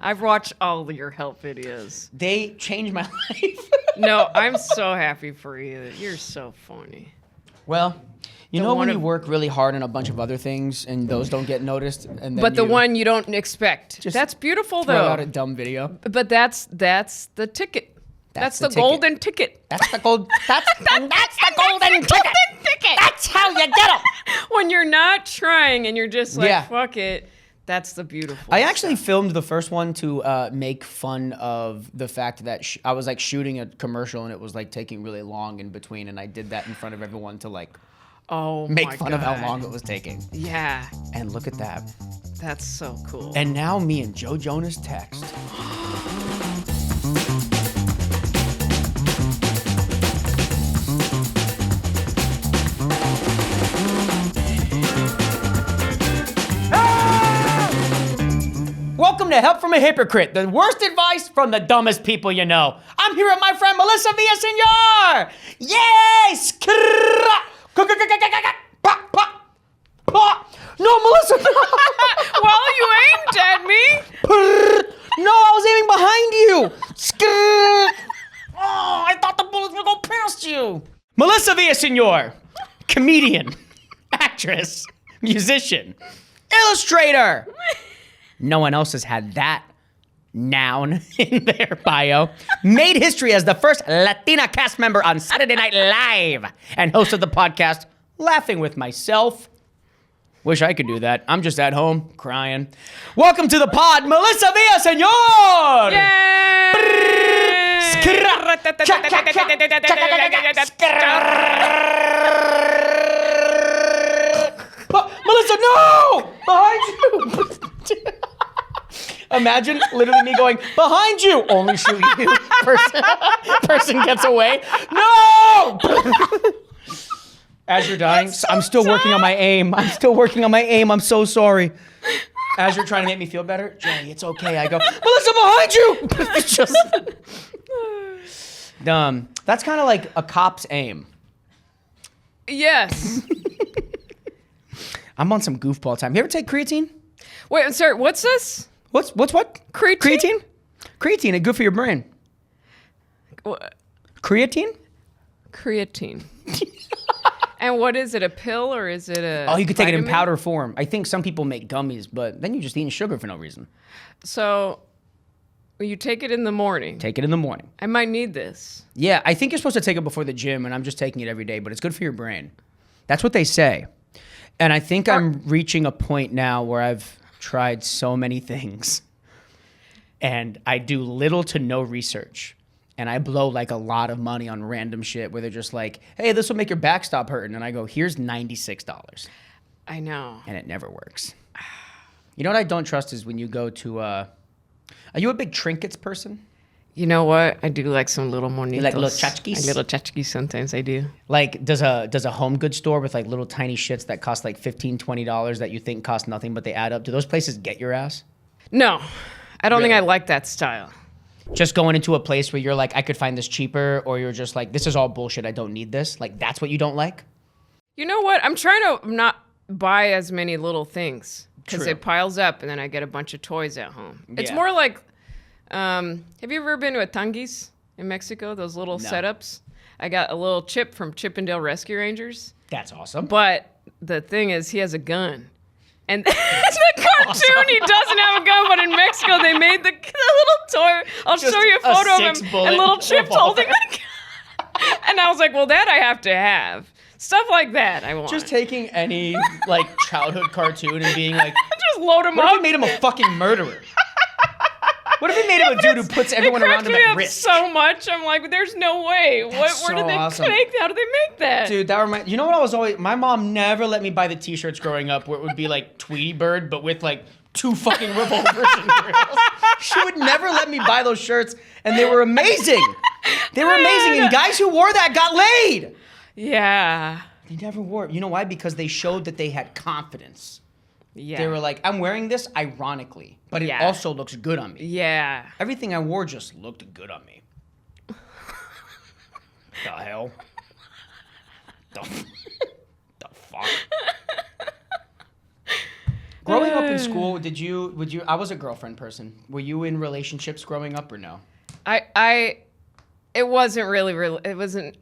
I've watched all your help videos. They changed my life. No, I'm so happy for you. You're so funny. Well, you know when you work really hard on a bunch of other things and those don't get noticed, and then but the one you don't expect. That's beautiful, throw though. out a dumb video. But that's the ticket. That's the golden ticket. That's the gold. That's the golden ticket. That's how you get them. When you're not trying and you're just like, fuck it. That's the beautiful. I actually filmed the first one to make fun of the fact that I was like shooting a commercial and it was like taking really long in between, and I did that in front of everyone to like make fun of how long it was taking. Yeah. And look at that. That's so cool. And now me and Joe Jonas text. Welcome to Help from a Hypocrite, the worst advice from the dumbest people you know. I'm here with my friend Melissa Villaseñor. Yes! No, Melissa, no. Well, you aimed at me. No, I was aiming behind you. Oh, I thought the bullets would go past you. Melissa Villaseñor, comedian, actress, musician, illustrator. No one else has had that noun in their bio. Made history as the first Latina cast member on Saturday Night Live and host of the podcast Laughing with Myself. Wish I could do that. I'm just at home crying. Welcome to the pod, Melissa Villaseñor! Yay! Melissa, no! Behind you! Imagine literally me going, behind you! Only shoot you. Person gets away. No! As you're dying, I'm still working on my aim. I'm so sorry. As you're trying to make me feel better, Jay, it's okay. I go, Melissa, behind you! It's just... That's kind of like a cop's aim. Yes. I'm on some goofball time. You ever take creatine? Wait, I'm sorry, what's this? What's what? Creatine? Creatine, it's good for your brain. What? Creatine? Creatine. And what is it, a pill or is it a Oh, you could take it in vitamin? powder form. I think some people make gummies, but then you're just eating sugar for no reason. So, you take it in the morning. Take it in the morning. I might need this. Yeah, I think you're supposed to take it before the gym, and I'm just taking it every day, but it's good for your brain. That's what they say. And I think I'm reaching a point now where I've tried so many things, and I do little to no research. And I blow like a lot of money on random shit where they're just like, hey, this will make your back stop hurting. And I go, here's $96. I know. And it never works. You know what I don't trust is when you go to, are you a big trinkets person? You know what? I do like some little monitos. You like little tchotchkes? Little tchotchkes sometimes I do. Like, does a home goods store with like little tiny shits that cost like $15, $20 that you think cost nothing, but they add up, do those places get your ass? No, I don't think Really? I like that style. Just going into a place where you're like, I could find this cheaper, or you're just like, this is all bullshit, I don't need this. Like, that's what you don't like? You know what? I'm trying to not buy as many little things because True. it piles up and then I get a bunch of toys at home. It's Yeah. more like, have you ever been to a Tanguis in Mexico? Those little No. setups? I got a little chip from Chippendale Rescue Rangers. That's awesome. But the thing is, he has a gun. And the cartoon, he doesn't have a gun, but in Mexico, they made the little toy. I'll Just show you a a photo of him. six-bullet And little Chip's revolver. holding the gun. And I was like, well, that I have to have. Stuff like that I want. Just taking any like childhood cartoon and being like, Just load him what if up. he made him a fucking murderer? What if he made him a dude who puts everyone around him It cracks me at up risk? so much. I'm like, there's no way. Where so did they awesome. make? How did they make that? Dude, that reminds you know what I was always my mom never let me buy the t-shirts growing up where it would be like Tweety Bird but with like two fucking revolvers and grills. She would never let me buy those shirts and they were amazing. They were amazing and guys who wore that got laid. Yeah. They never wore it. You know why? Because they showed that they had confidence. Yeah. They were like, I'm wearing this ironically, but it Yeah. also looks good on me. Yeah. Everything I wore just looked good on me. The hell? The fuck? Growing up in school, I was a girlfriend person. Were you in relationships growing up or no? It wasn't really, it wasn't.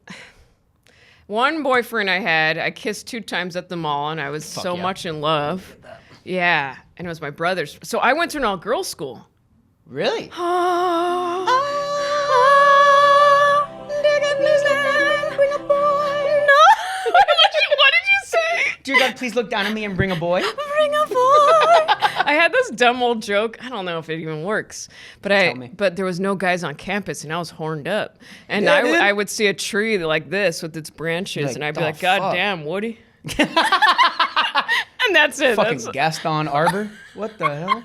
One boyfriend I had, I kissed 2 times at the mall, and I was so much in love. Yeah, and it was my brother's. So I went to an all-girls school. Really? Bring a boy. No. What did you say? Dear God, please look down at me and bring a boy. Bring a boy. I had this dumb old joke. I don't know if it even works, but there was no guys on campus, and I was horned up. And I would see a tree like this with its branches, and I'd be like, God damn, Woody. And that's it. Fucking Gaston Arbor. What the hell?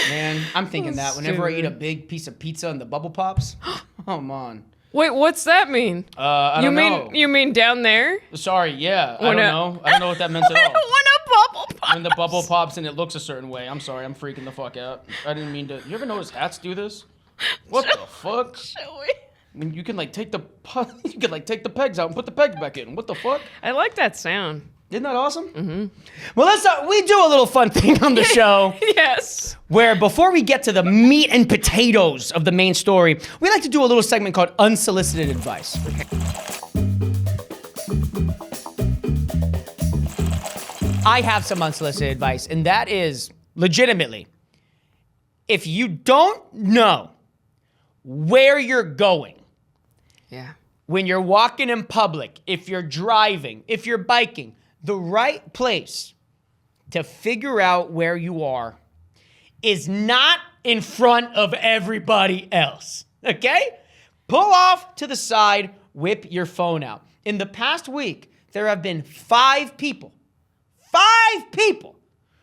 Man, I'm thinking that whenever I eat a big piece of pizza and the bubble pops. Come on. Wait, what's that mean? I don't know. You mean down there? Sorry, yeah. I don't know. I don't know what that meant at all. When a bubble pops. When the bubble pops and it looks a certain way. I'm sorry, I'm freaking the fuck out. I didn't mean to. You ever notice hats do this? What the fuck? Shall we? I mean, you can take the pegs out and put the pegs back in. What the fuck? I like that sound. Isn't that awesome? Mm-hmm. Melissa, we do a little fun thing on the show. Yes. Where before we get to the meat and potatoes of the main story, we like to do a little segment called Unsolicited Advice. I have some unsolicited advice, and that is legitimately, if you don't know where you're going, when you're walking in public, if you're driving, if you're biking, the right place to figure out where you are is not in front of everybody else, okay? Pull off to the side, whip your phone out. In the past week, there have been 5 people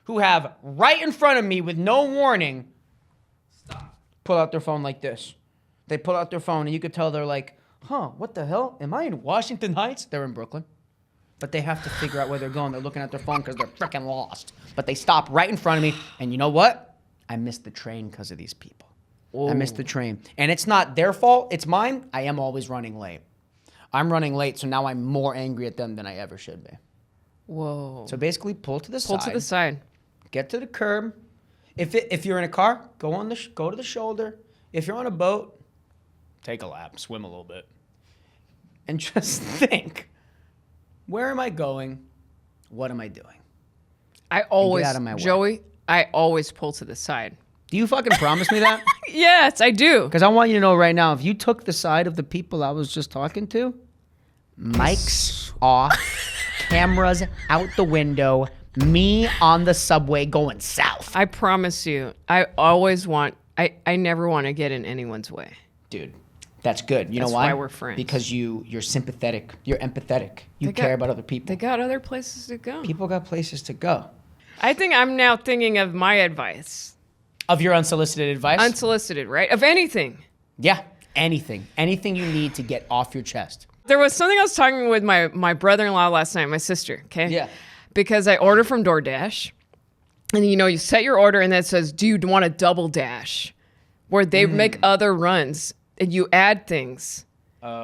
who have right in front of me with no warning, pull out their phone like this. They pull out their phone and you could tell they're like, what the hell? Am I in Washington Heights? They're in Brooklyn. But they have to figure out where they're going. They're looking at their phone because they're freaking lost. But they stop right in front of me. And you know what? I missed the train because of these people. Whoa. I missed the train. And it's not their fault. It's mine. I am always running late. I'm running late, so now I'm more angry at them than I ever should be. Whoa. So basically, pull to the side. Pull to the side. Get to the curb. If you're in a car, go to the shoulder. If you're on a boat, take a lap, swim a little bit. And just think, where am I going? What am I doing? I always, get out of my way. Joey, I always pull to the side. Do you fucking promise me that? Yes, I do. Because I want you to know right now, if you took the side of the people I was just talking to, mics off, cameras out the window, me on the subway going south. I promise you, I never want to get in anyone's way. Dude. That's good. You know why we're friends. Because you're sympathetic. You're empathetic. You care about other people. They got other places to go. People got places to go. I think I'm now thinking of my advice. Of your unsolicited advice? Unsolicited, right? Of anything. Yeah, anything. Anything you need to get off your chest. There was something I was talking with my brother-in-law last night, my sister, okay? Yeah. Because I ordered from DoorDash. And you set your order and then it says, do you want a double dash? Where they make other runs. And you add things,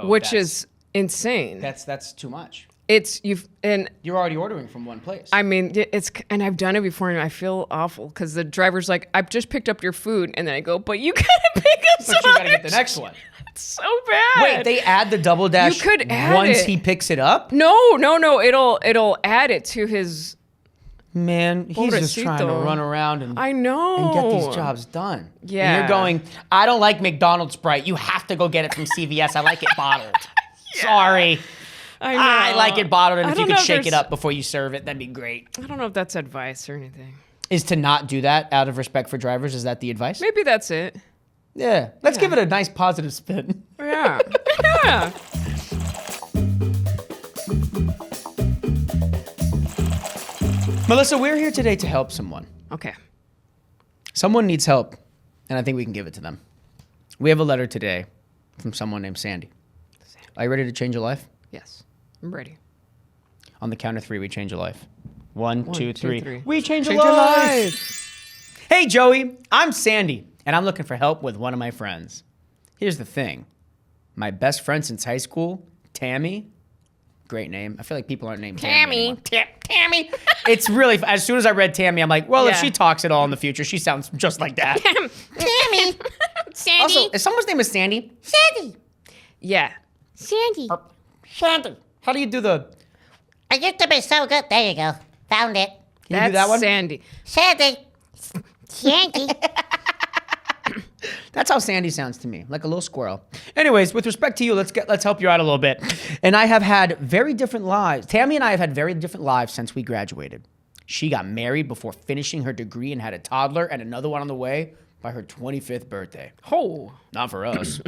which is insane. That's too much. You're already ordering from one place. I mean, and I've done it before, and I feel awful because the driver's like, "I've just picked up your food," and then I go, "But you gotta pick up some." But you gotta get the next one. It's so bad. Wait, they add the double dash. You could add once it. He picks it up. No. It'll add it to his. Man, he's just trying to run around and I know and get these jobs done. Yeah, and you're going, I don't like McDonald's Sprite. You have to go get it from CVS. I like it bottled. Yeah. Sorry. I like it bottled, and if you could shake it up before you serve it, that'd be great. I don't know if that's advice or anything. Is to not do that out of respect for drivers? Is that the advice? Maybe that's it. Yeah. Let's give it a nice positive spin. Yeah. Yeah. Melissa, we're here today to help someone. Okay. Someone needs help, and I think we can give it to them. We have a letter today from someone named Sandy. Are you ready to change a life? Yes, I'm ready. On the count of 3, we change a life. 1, 2, 3. We change a Change a life! Hey, Joey, I'm Sandy, and I'm looking for help with one of my friends. Here's the thing. My best friend since high school, Tammy, Great name. I feel like people aren't named Tammy. Tammy. It's really, as soon as I read Tammy, I'm like, well, if Yeah. she talks at all in the future, she sounds just like that. Tammy. Sandy. Also, if someone's name is Sandy, Sandy. Yeah. Sandy. Sandy. How do you do the, I used to be so good. There you go. Found it. can you That's do that one? Sandy. Sandy. Sandy. That's how Sandy sounds to me, like a little squirrel. Anyways, with respect to you, let's help you out a little bit. And I have had very different lives. Tammy and I have had very different lives since we graduated. She got married before finishing her degree and had a toddler and another one on the way by her 25th birthday. Oh. Not for us.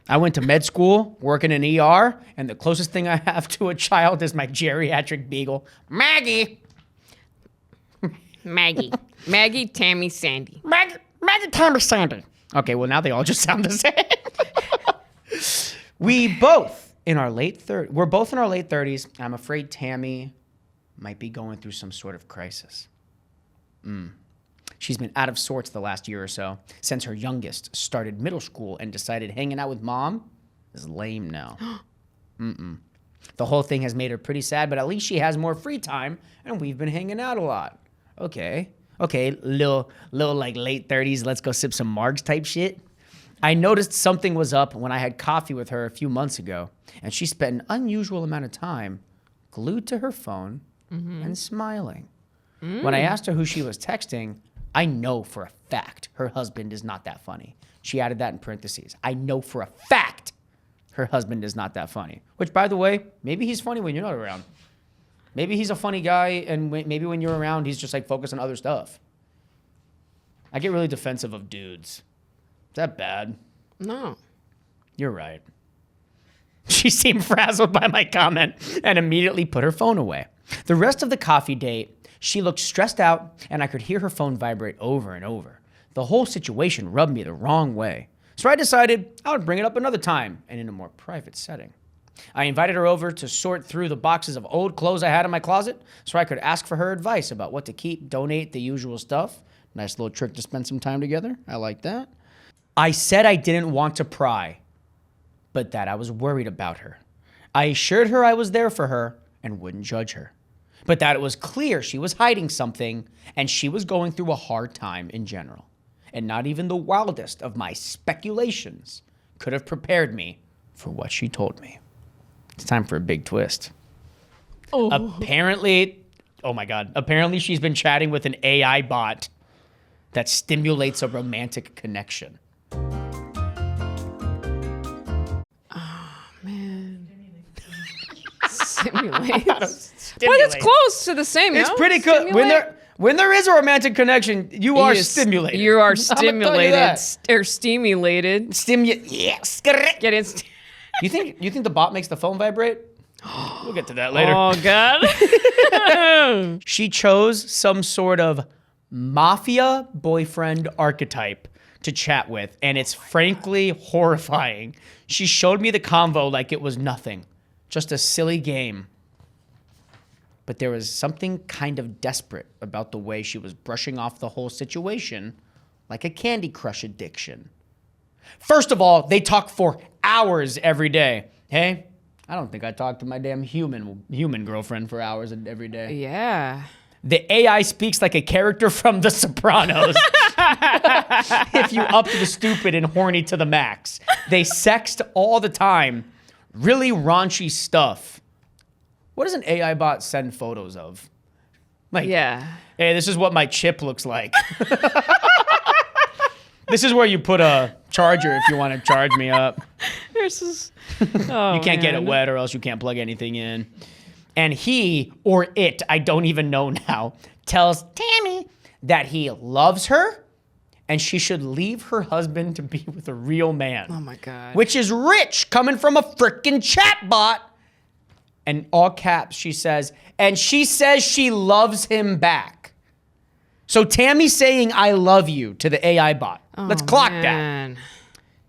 I went to med school, working in ER, and the closest thing I have to a child is my geriatric beagle, Maggie. Maggie. Maggie, Tammy, Sandy. Maggie, Tammy, Sandy. Okay, well now they all just sound the same. We're both in our late 30s. I'm afraid Tammy might be going through some sort of crisis. She's been out of sorts the last year or so since her youngest started middle school and decided hanging out with mom is lame now. The whole thing has made her pretty sad, but at least she has more free time and we've been hanging out a lot. Okay, little like late 30s, let's go sip some margs type shit. I noticed something was up when I had coffee with her a few months ago, and she spent an unusual amount of time glued to her phone and smiling. When I asked her who she was texting, I know for a fact her husband is not that funny. She added that in parentheses. I know for a fact her husband is not that funny. Which, by the way, maybe he's funny when you're not around. Maybe he's a funny guy, and maybe when you're around, he's just like focused on other stuff. I get really defensive of dudes. Is that bad? No. You're right. She seemed frazzled by my comment and immediately put her phone away. The rest of the coffee date, she looked stressed out, and I could hear her phone vibrate over and over. The whole situation rubbed me the wrong way. So I decided I would bring it up another time and in a more private setting. I invited her over to sort through the boxes of old clothes I had in my closet so I could ask for her advice about what to keep, donate, the usual stuff. Nice little trick to spend some time together. I like that. I said I didn't want to pry, but that I was worried about her. I assured her I was there for her and wouldn't judge her, but that it was clear she was hiding something and she was going through a hard time in general. And not even the wildest of my speculations could have prepared me for what she told me. It's time for a big twist. Oh. Apparently she's been chatting with an AI bot that stimulates a romantic connection. Simulate. But it's close to the same. It's no? pretty good. When there is a romantic connection, you are stimulated. You are stimulated or stimulated. Yes. Get it. You think the bot makes the phone vibrate? We'll get to that later. Oh God. She chose some sort of mafia boyfriend archetype to chat with, and it's frankly horrifying. She showed me the convo like it was nothing. Just a silly game. But there was something kind of desperate about the way she was brushing off the whole situation, like a Candy Crush addiction. First of all, they talk for hours every day. Hey, I don't think I talk to my damn human girlfriend for hours every day. Yeah. The AI speaks like a character from The Sopranos. If you up to the stupid and horny to the max. They sext all the time. Really raunchy stuff. What does an AI bot send photos of? Like, yeah. Hey, this is what my chip looks like. This is where you put a charger if you want to charge me up. You can't get it wet or else you can't plug anything in. And he, or it, I don't even know now, tells Tammy that he loves her and she should leave her husband to be with a real man. Oh my God. Which is rich coming from a freaking chatbot. And all caps, she says, and she says she loves him back. So Tammy's saying, I love you to the AI bot. Let's clock that.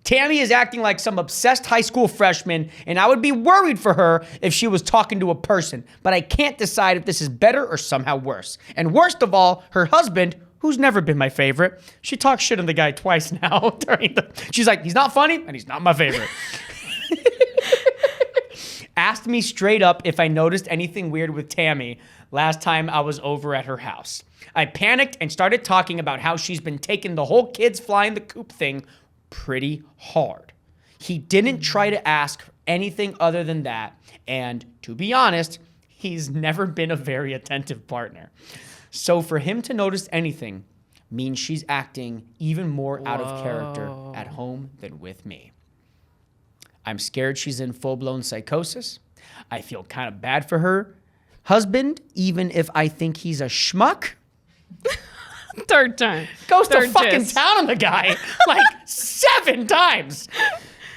Tammy is acting like some obsessed high school freshman, and I would be worried for her if she was talking to a person. But I can't decide if this is better or somehow worse. And worst of all, her husband, who's never been my favorite, she talks shit on the guy twice now. She's like, he's not funny, and he's not my favorite. Asked me straight up if I noticed anything weird with Tammy last time I was over at her house. I panicked and started talking about how she's been taking the whole kids flying the coop thing pretty hard. He didn't try to ask anything other than that, and to be honest, he's never been a very attentive partner. So for him to notice anything means she's acting even more out of character at home than with me. I'm scared she's in full-blown psychosis. I feel kind of bad for her husband, even if I think he's a schmuck. Third time. Goes Third to fucking gist. town on the guy like 7 times.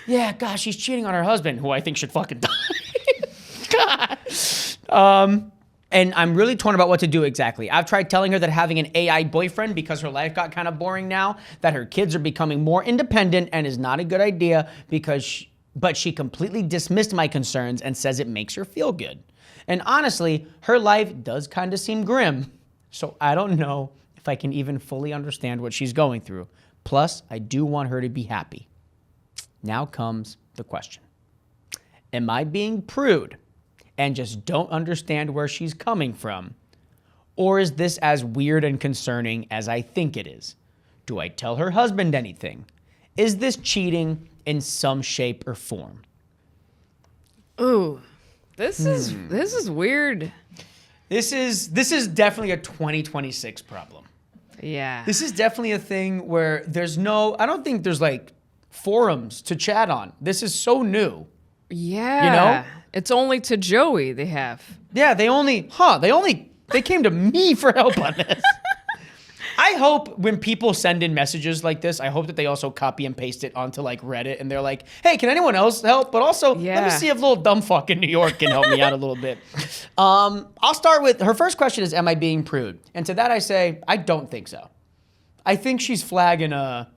Yeah, gosh, she's cheating on her husband, who I think should fucking die. God. And I'm really torn about what to do exactly. I've tried telling her that having an AI boyfriend, because her life got kind of boring now, that her kids are becoming more independent and is not a good idea but she completely dismissed my concerns and says it makes her feel good. And honestly, her life does kind of seem grim. So I don't know if I can even fully understand what she's going through. Plus, I do want her to be happy. Now comes the question. Am I being prude and just don't understand where she's coming from? Or is this as weird and concerning as I think it is? Do I tell her husband anything? Is this cheating in some shape or form? Ooh, this is weird. This is definitely a 2026 problem. Yeah. This is definitely a thing where I don't think there's like forums to chat on. This is so new. Yeah. You know? It's only to Joey they have. Yeah, they came to me for help on this. I hope when people send in messages like this, I hope that they also copy and paste it onto like Reddit and they're like, hey, can anyone else help? But also, let me see if little dumb fuck in New York can help me out a little bit. I'll start with, her first question is, am I being prude? And to that I say, I don't think so. I think she's flagging a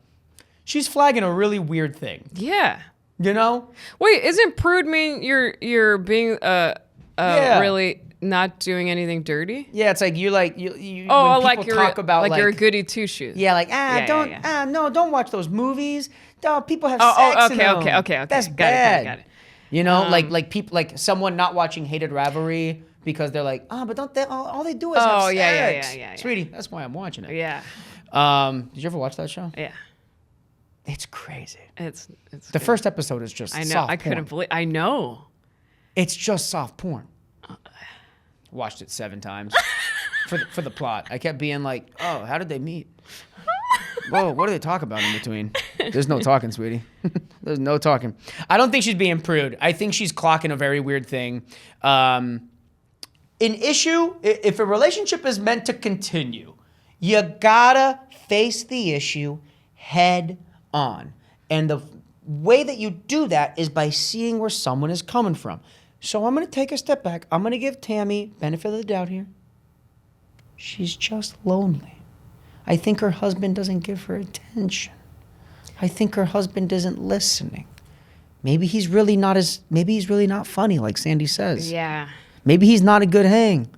really weird thing. Yeah. You know? Wait, isn't prude mean you're being really not doing anything dirty? Yeah, it's like you when like people talk about like you're a goody two shoes. Yeah, like don't watch those movies. No, people have sex in them. Okay. That's got bad. Got it. You know, like people, like someone not watching Hated Rivalry because they're like, but don't they? All they do is have sex. Yeah. Sweetie, that's why I'm watching it. Yeah. Did you ever watch that show? Yeah. It's crazy. It's the first episode is just I know. soft I couldn't believe. I know. It's just soft porn. Watched it 7 times for the plot. I kept being like, oh, how did they meet? Whoa, what do they talk about in between? There's no talking, sweetie. There's no talking. I don't think she's being prude. I think she's clocking a very weird thing. An issue, if a relationship is meant to continue, you gotta face the issue head on. And the way that you do that is by seeing where someone is coming from. So I'm going to take a step back. I'm going to give Tammy benefit of the doubt here. She's just lonely. I think her husband doesn't give her attention. I think her husband isn't listening. Maybe he's really not funny like Sandy says. Yeah. Maybe he's not a good hang.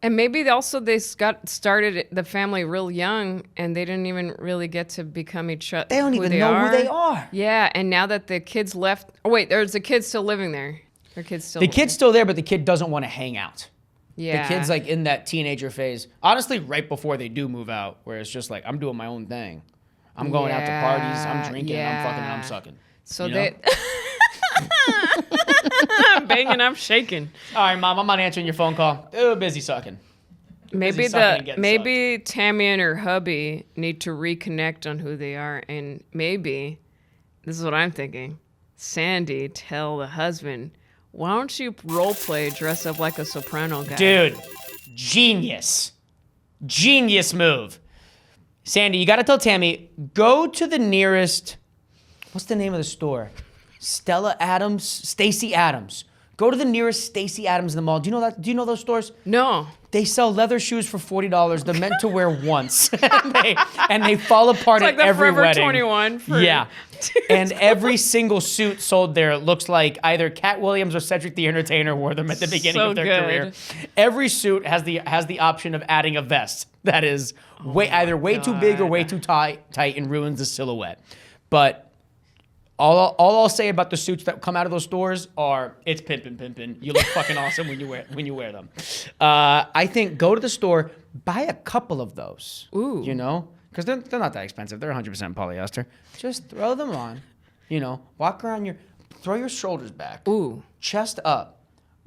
And maybe also they got started the family real young and they didn't even really get to become each other. They don't even know who they are. Yeah, and now that the kids left, there's the kid still living there. The kid's still there, but the kid doesn't want to hang out. Yeah. The kid's like in that teenager phase. Honestly, right before they do move out, where it's just like, I'm doing my own thing. I'm going out to parties, I'm drinking, I'm fucking, and I'm sucking. So I'm banging, I'm shaking. All right, Mom, I'm not answering your phone call. Busy sucking. Maybe Tammy and her hubby need to reconnect on who they are, and maybe, this is what I'm thinking, Sandy tell the husband, why don't you role play, dress up like a soprano guy? Dude, genius move. Sandy, you gotta tell Tammy, go to the nearest, what's the name of the store? Stacy Adams. Go to the nearest Stacy Adams in the mall. Do you know that? Do you know those stores? No. They sell leather shoes for $40. They're meant to wear once, and they fall apart at every Forever wedding. 21. Yeah, and every single suit sold there looks like either Cat Williams or Cedric the Entertainer wore them at the beginning of their career. Every suit has the option of adding a vest that is way too big or way too tight and ruins the silhouette. But All I'll say about the suits that come out of those stores are it's pimpin'. You look fucking awesome when you wear them. I think go to the store, buy a couple of those. Ooh. You know, because they're not that expensive. They're 100% polyester. Just throw them on. You know, walk around throw your shoulders back. Ooh. Chest up.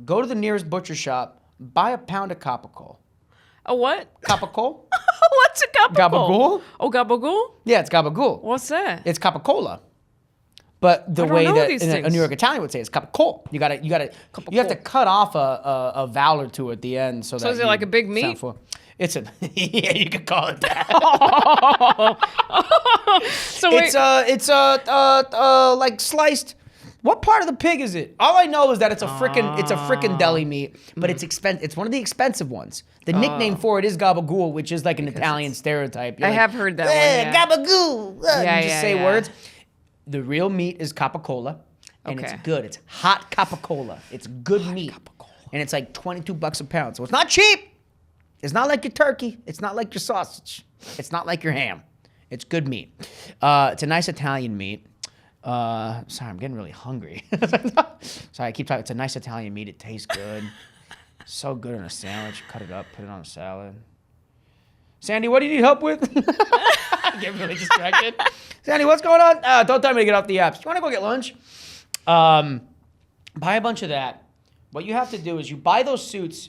Go to the nearest butcher shop. Buy a pound of Capicola. A what? Capicola? What's a gabagool? Gabagool? Oh, gabagool? Yeah, it's gabagool. What's that? It's Capicola. But the I don't way know that these a things. New York Italian would say it's capicola. You have to cut off a vowel or two at the end so that. So is it like a big meat? It's a yeah, you could call it that. So wait. It's like sliced. What part of the pig is it? All I know is that it's a frickin' deli meat, but it's expensive. It's one of the expensive ones. The nickname for it is gabagool, which is like an Italian stereotype. You're I like, have heard that one. Yeah. Gabagool. Yeah, you just say yeah. words. The real meat is Capicola, and it's Okay. good. It's hot Capicola. It's good meat, and it's like $22 a pound. So it's not cheap. It's not like your turkey. It's not like your sausage. It's not like your ham. It's good meat. It's a nice Italian meat. Sorry, I'm getting really hungry. Sorry, I keep talking. It's a nice Italian meat. It tastes good. So good on a sandwich. Cut it up, put it on a salad. Sandy, what do you need help with? I get really distracted. Sandy, what's going on? Don't tell me to get off the apps. You want to go get lunch? Buy a bunch of that. What you have to do is you buy those suits.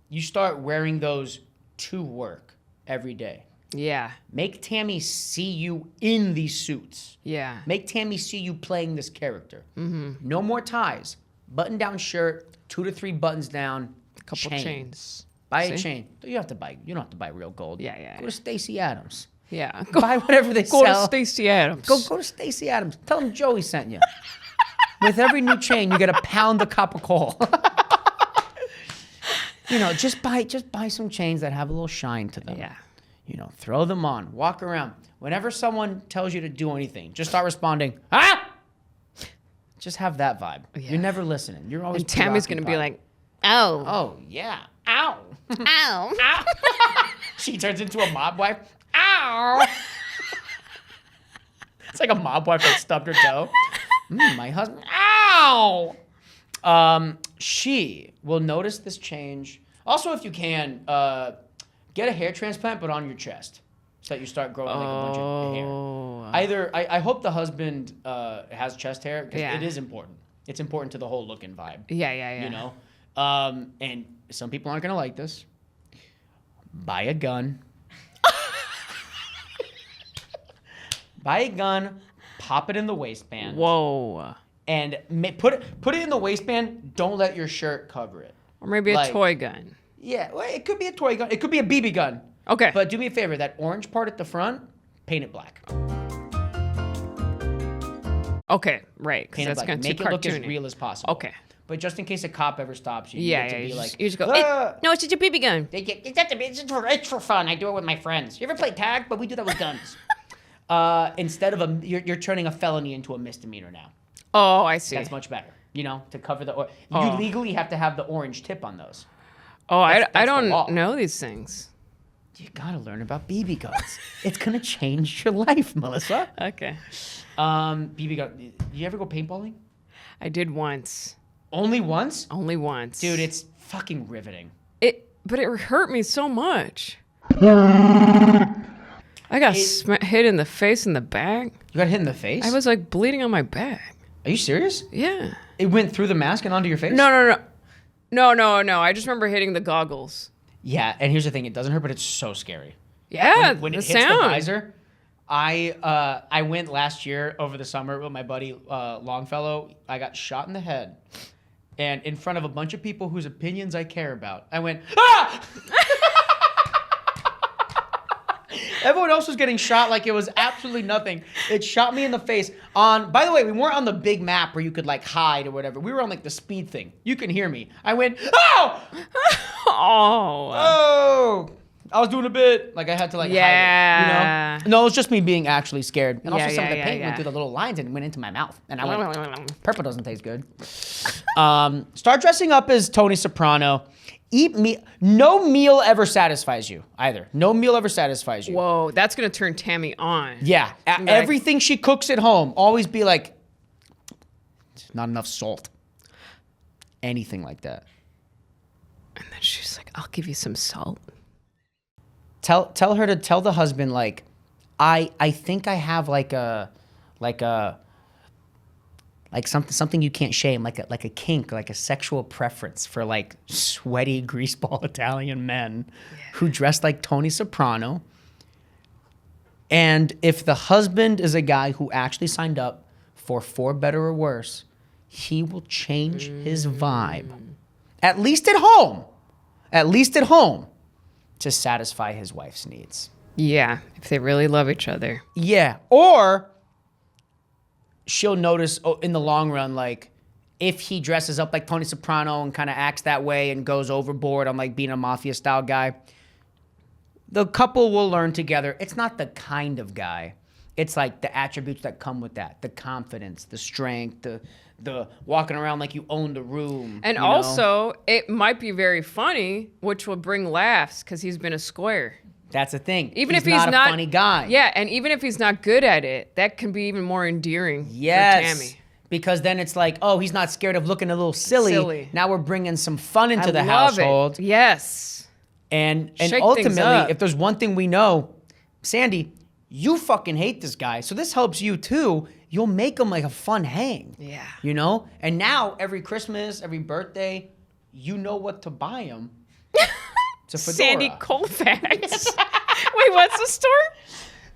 You start wearing those to work every day. Yeah. Make Tammy see you in these suits. Yeah. Make Tammy see you playing this character. Mm-hmm. No more ties. Button-down shirt, 2 to 3 buttons down. Couple chains. Buy a See? chain. You don't have to buy real gold. Yeah. Go to Stacey Adams. Yeah. Buy whatever they Go sell. to Stacey Adams. Go to Stacey Adams. Tell them Joey sent you. With every new chain, you get a pound of copper coal. You know, just buy some chains that have a little shine to them. Yeah. You know, throw them on. Walk around. Whenever someone tells you to do anything, just start responding. Ah! Just have that vibe. Yeah. You're never listening. You're always. And Tammy's gonna be preoccupied. like, oh, Oh yeah. Ow. ow. Ow. She turns into a mob wife. Ow. It's like a mob wife that stubbed her toe. My husband. Ow. She will notice this change. Also, if you can, get a hair transplant, but on your chest, so that you start growing like a bunch of hair. Either I hope the husband has chest hair because Yeah. it is important. It's important to the whole look and vibe. Yeah. You know, and some people aren't gonna like this. Buy a gun. Buy a gun. Pop it in the waistband. Whoa. And put it in the waistband. Don't let your shirt cover it. Or maybe a toy gun. Yeah, well, it could be a toy gun. It could be a BB gun. Okay. But do me a favor. That orange part at the front, paint it black. Okay, right. Because Paint it that's black. going to Make too it look as cartoony. real as possible. Okay. But just in case a cop ever stops you, Yeah, you get to be you like, just go, "Ah!" no, it's just a BB gun. It's for fun. I do it with my friends. You ever play tag? But we do that with guns. Instead of you're turning a felony into a misdemeanor now. Oh, I see. That's much better. You know, to cover the. You Oh. legally have to have the orange tip on those. Oh, That's I the law. don't know these things. You gotta learn about BB guns. It's gonna change your life, Melissa. Okay. BB gun. You ever go paintballing? I did once. Only once? Only once. Dude, it's fucking riveting. But it hurt me so much. I got hit in the face in the back. You got hit in the face? I was like bleeding on my back. Are you serious? Yeah. It went through the mask and onto your face? No. I just remember hitting the goggles. Yeah, and here's the thing. It doesn't hurt, but it's so scary. Yeah, When the it hits sound. the visor, I went last year over the summer with my buddy Longfellow. I got shot in the head. And in front of a bunch of people whose opinions I care about, I went, ah! Everyone else was getting shot like it was absolutely nothing. It shot me in the face by the way, we weren't on the big map where you could like hide or whatever. We were on like the speed thing. You can hear me. I went, oh! Oh! I was doing a bit. Like I had to like hide it, you know? No, it was just me being actually scared. And also some of the paint went through the little lines and went into my mouth. And I went, purple doesn't taste good. Start dressing up as Tony Soprano. Eat meat. No meal ever satisfies you either. No meal ever satisfies you. Whoa, that's gonna turn Tammy on. Yeah. Everything she cooks at home, always be like, not enough salt. Anything like that. And then she's like, I'll give you some salt. Tell her to tell the husband, like, I think I have like something you can't shame, like a kink, like a sexual preference for like sweaty greaseball Italian men who dress like Tony Soprano. And if the husband is a guy who actually signed up for better or worse, he will change his vibe. At least at home. To satisfy his wife's needs. Yeah, if they really love each other. Yeah, or she'll notice in the long run, like, if he dresses up like Tony Soprano and kind of acts that way and goes overboard on like being a mafia-style guy, the couple will learn together. It's not the kind of guy. It's like the attributes that come with that. The confidence, the strength, the walking around like you own the room. And also, it might be very funny, which will bring laughs because he's been a square. That's the thing. Even if he's not a funny guy. Yeah, and even if he's not good at it, that can be even more endearing for Tammy. Because then it's like, oh, he's not scared of looking a little silly. Now we're bringing some fun into the household. Yes. And Shake ultimately, if there's one thing we know, Sandy, you fucking hate this guy. So this helps you too. You'll make him like a fun hang. Yeah. You know? And now every Christmas, every birthday, you know what to buy him. It's a fedora. Sandy Colfax. Wait, what's the store?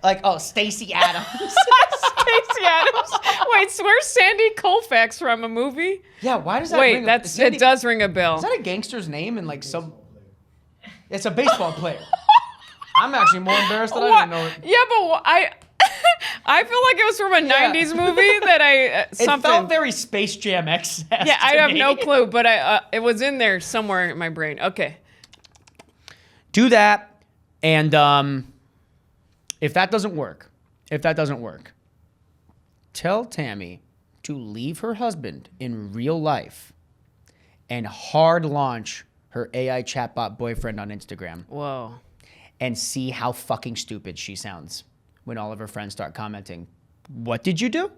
Like, oh, Stacey Adams. Stacey Adams. Wait, so where's Sandy Colfax from? A movie? Yeah, why does that ring it does ring a bell. Is that a gangster's name in like some... It's a baseball player. I'm actually more embarrassed that I didn't know it. Yeah, but I feel like it was from a 90s movie that It felt very Space Jam X. Yeah, I have no clue, but it was in there somewhere in my brain. Okay. Do that, and if that doesn't work, tell Tammy to leave her husband in real life and hard launch her AI chatbot boyfriend on Instagram. Whoa. And see how fucking stupid she sounds when all of her friends start commenting, what did you do?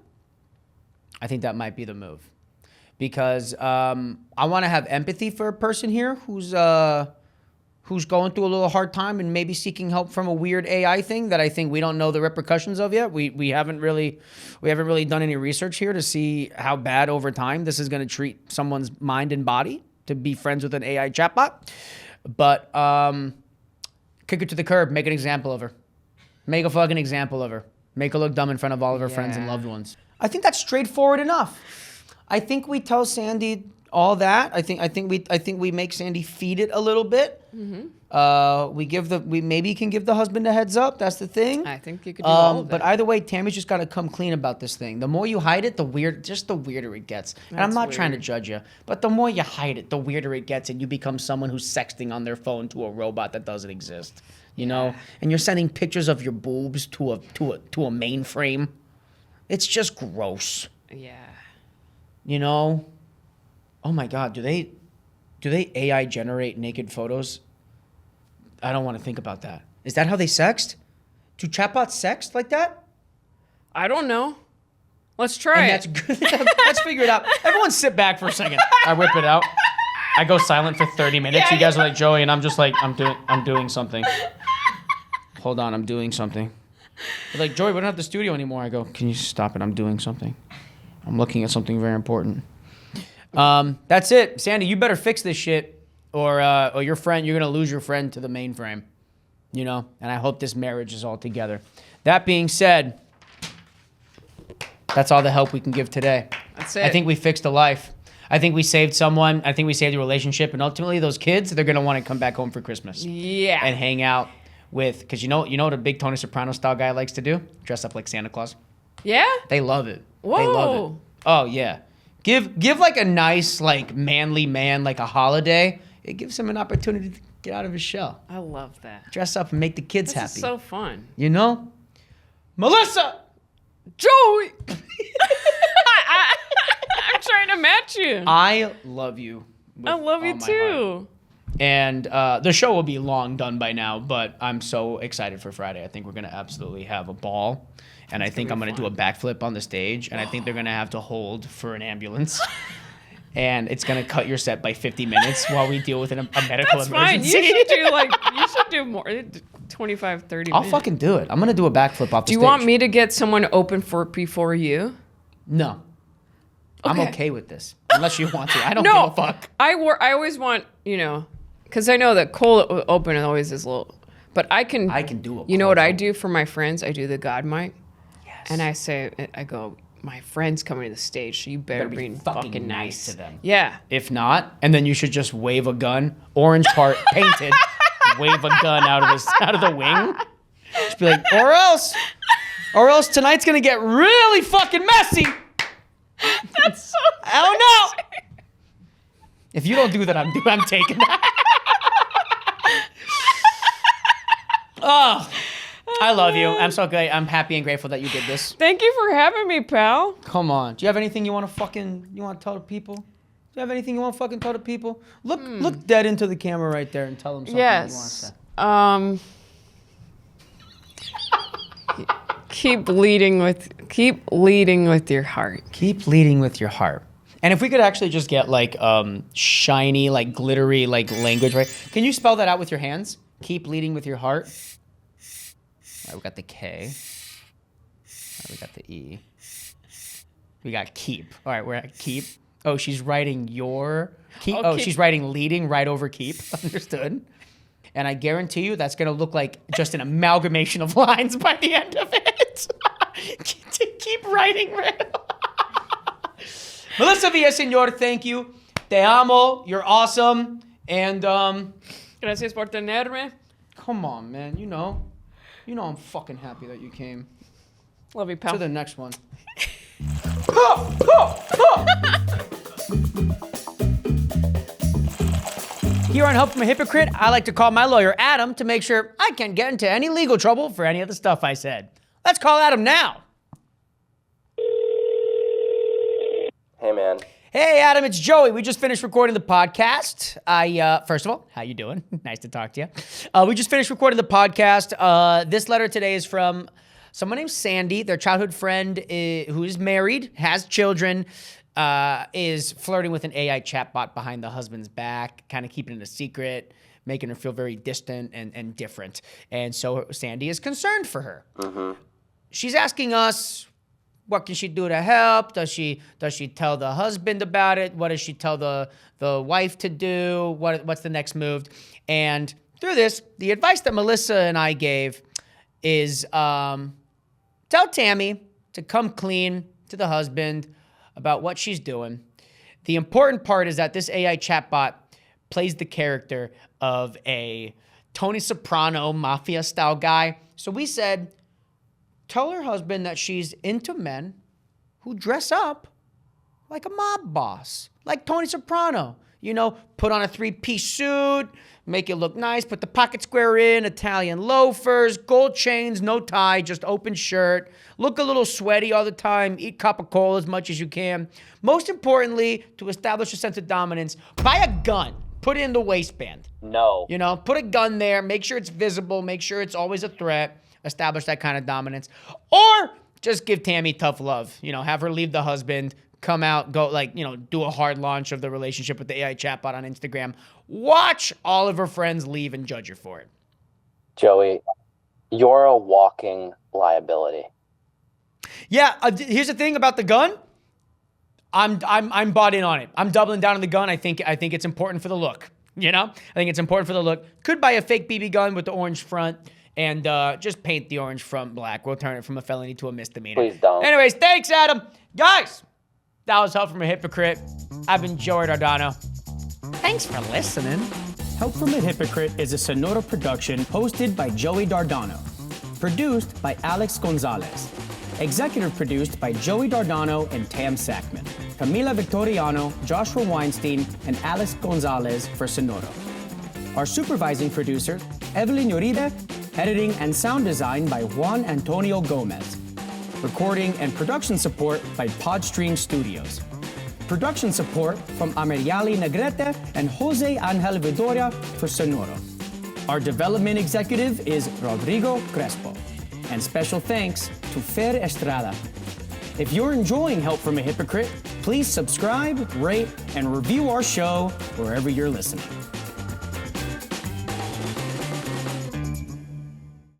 I think that might be the move. Because I want to have empathy for a person here who's going through a little hard time and maybe seeking help from a weird AI thing that I think we don't know the repercussions of yet. We haven't really done any research here to see how bad over time this is going to treat someone's mind and body to be friends with an AI chatbot. But kick her to the curb, make an example of her. Make a fucking example of her. Make her look dumb in front of all of her friends and loved ones. I think that's straightforward enough. I think we tell Sandy all that. I think we make Sandy feed it a little bit. Mm-hmm. We maybe can give the husband a heads up. That's the thing. I think you could do all of that. But either way, Tammy's just got to come clean about this thing. The more you hide it, the weirder it gets. And I'm not trying to judge you, but the more you hide it, the weirder it gets, and you become someone who's sexting on their phone to a robot that doesn't exist. You know, and you're sending pictures of your boobs to a mainframe. It's just gross. Yeah. You know. Oh my God, do they AI generate naked photos? I don't want to think about that. Is that how they sext? Do chatbots sext like that? I don't know. Let's try That's good. Let's figure it out. Everyone sit back for a second. I whip it out. I go silent for 30 minutes. You guys are like, Joey, and I'm just like, I'm doing something. Hold on, I'm doing something. They're like, Joey, we don't have the studio anymore. I go, can you stop it? I'm doing something. I'm looking at something very important. That's it. Sandy, you better fix this shit or your friend, you're going to lose your friend to the mainframe, you know? And I hope this marriage is all together. That being said, that's all the help we can give today. That's it. I think we fixed a life. I think we saved someone. I think we saved a relationship. And ultimately, those kids, they're going to want to come back home for Christmas. Yeah. And hang out with, because you know what a big Tony Soprano-style guy likes to do? Dress up like Santa Claus. Yeah? They love it. Whoa. They love it. Oh, yeah. Give like a nice, like, manly man, like a holiday. It gives him an opportunity to get out of his shell. I love that. Dress up and make the kids happy. This is so fun. You know? Melissa! Joey! I'm trying to match you. I love you. I love you too. And the show will be long done by now, but I'm so excited for Friday. I think we're going to absolutely have a ball. and I think I'm gonna do a backflip on the stage, and I think they're gonna have to hold for an ambulance. And it's gonna cut your set by 50 minutes while we deal with a medical That's emergency. fine. You should do more, 25, 30 minutes. I'll fucking do it. I'm gonna do a backflip off the stage. Do you want me to get someone open before you? No. I'm okay with this. Unless you want to. I don't No, give a fuck. I always want, because I know that cold open always is a little, but I can do a You know what cold I do for my friends? I do the God mic. Yes. And I go, my friend's coming to the stage, so you better be fucking nice to them. Yeah. If not, and then you should just wave a gun, orange part painted, wave a gun out of the wing. Just be like, or else tonight's gonna get really fucking messy. That's so I don't know. If you don't do that, I'm taking that. Oh, I love you. I'm so great. I'm happy and grateful that you did this. Thank you for having me, pal. Come on. Do you have anything you want to tell the people? Do you have anything you want to fucking tell the people? Look dead into the camera right there and tell them something you want to say. Keep leading with your heart. Keep leading with your heart. And if we could actually just get like shiny, like glittery, like language, right? Can you spell that out with your hands? Keep leading with your heart. All right, we got the K. All right, we got the E. We got keep. All right, we're at keep. Oh, she's writing your keep. Oh, she's writing leading right over keep. Understood. And I guarantee you that's going to look like just an amalgamation of lines by the end of it. Keep writing. Melissa Villaseñor, thank you. Te amo. You're awesome. And Gracias por tenerme. come on, man. You know I'm fucking happy that you came. Love you, pal. To the next one. Here on Help from a Hypocrite, I like to call my lawyer Adam to make sure I can't get into any legal trouble for any of the stuff I said. Let's call Adam now. Hey, man. Hey, Adam, it's Joey. We just finished recording the podcast. First of all, how you doing? Nice to talk to you. We just finished recording the podcast. This letter today is from someone named Sandy, their childhood friend who is married, has children, is flirting with an AI chatbot behind the husband's back, kind of keeping it a secret, making her feel very distant and different. And so Sandy is concerned for her. Mm-hmm. She's asking us, what can she do to help? Does she tell the husband about it? What does she tell the wife to do? What's the next move? And through this, the advice that Melissa and I gave is tell Tammy to come clean to the husband about what she's doing. The important part is that this AI chatbot plays the character of a Tony Soprano mafia-style guy. So we said, tell her husband that she's into men who dress up like a mob boss, like Tony Soprano. You know, put on a 3-piece suit, make it look nice, put the pocket square in, Italian loafers, gold chains, no tie, just open shirt, look a little sweaty all the time, eat Coca-Cola as much as you can. Most importantly, to establish a sense of dominance, buy a gun, put it in the waistband. No. You know, put a gun there, make sure it's visible, make sure it's always a threat, establish that kind of dominance. Or just give Tammy tough love, you know, have her leave the husband, come out, go do a hard launch of the relationship with the AI chatbot on Instagram. Watch all of her friends leave and judge her for it. Joey, you're a walking liability. Yeah, here's the thing about the gun. I'm bought in on it. I'm doubling down on the gun. I think it's important for the look. You know, I think it's important for the look. Could buy a fake BB gun with the orange front and just paint the orange front black. We'll turn it from a felony to a misdemeanor. Please don't. Anyways, thanks, Adam. Guys, that was Help from a Hypocrite. I've been Joey Dardano. Thanks for listening. Help from a Hypocrite is a Sonora production hosted by Joey Dardano. Produced by Alex Gonzalez. Executive produced by Joey Dardano and Tam Sackman. Camila Victoriano, Joshua Weinstein, and Alex Gonzalez for Sonora. Our supervising producer, Evelyn Uribe. Editing and sound design by Juan Antonio Gomez. Recording and production support by Podstream Studios. Production support from Ameriali Negrete and Jose Angel Vidoria for Sonoro. Our development executive is Rodrigo Crespo. And special thanks to Fer Estrada. If you're enjoying Help from a Hypocrite, please subscribe, rate, and review our show wherever you're listening.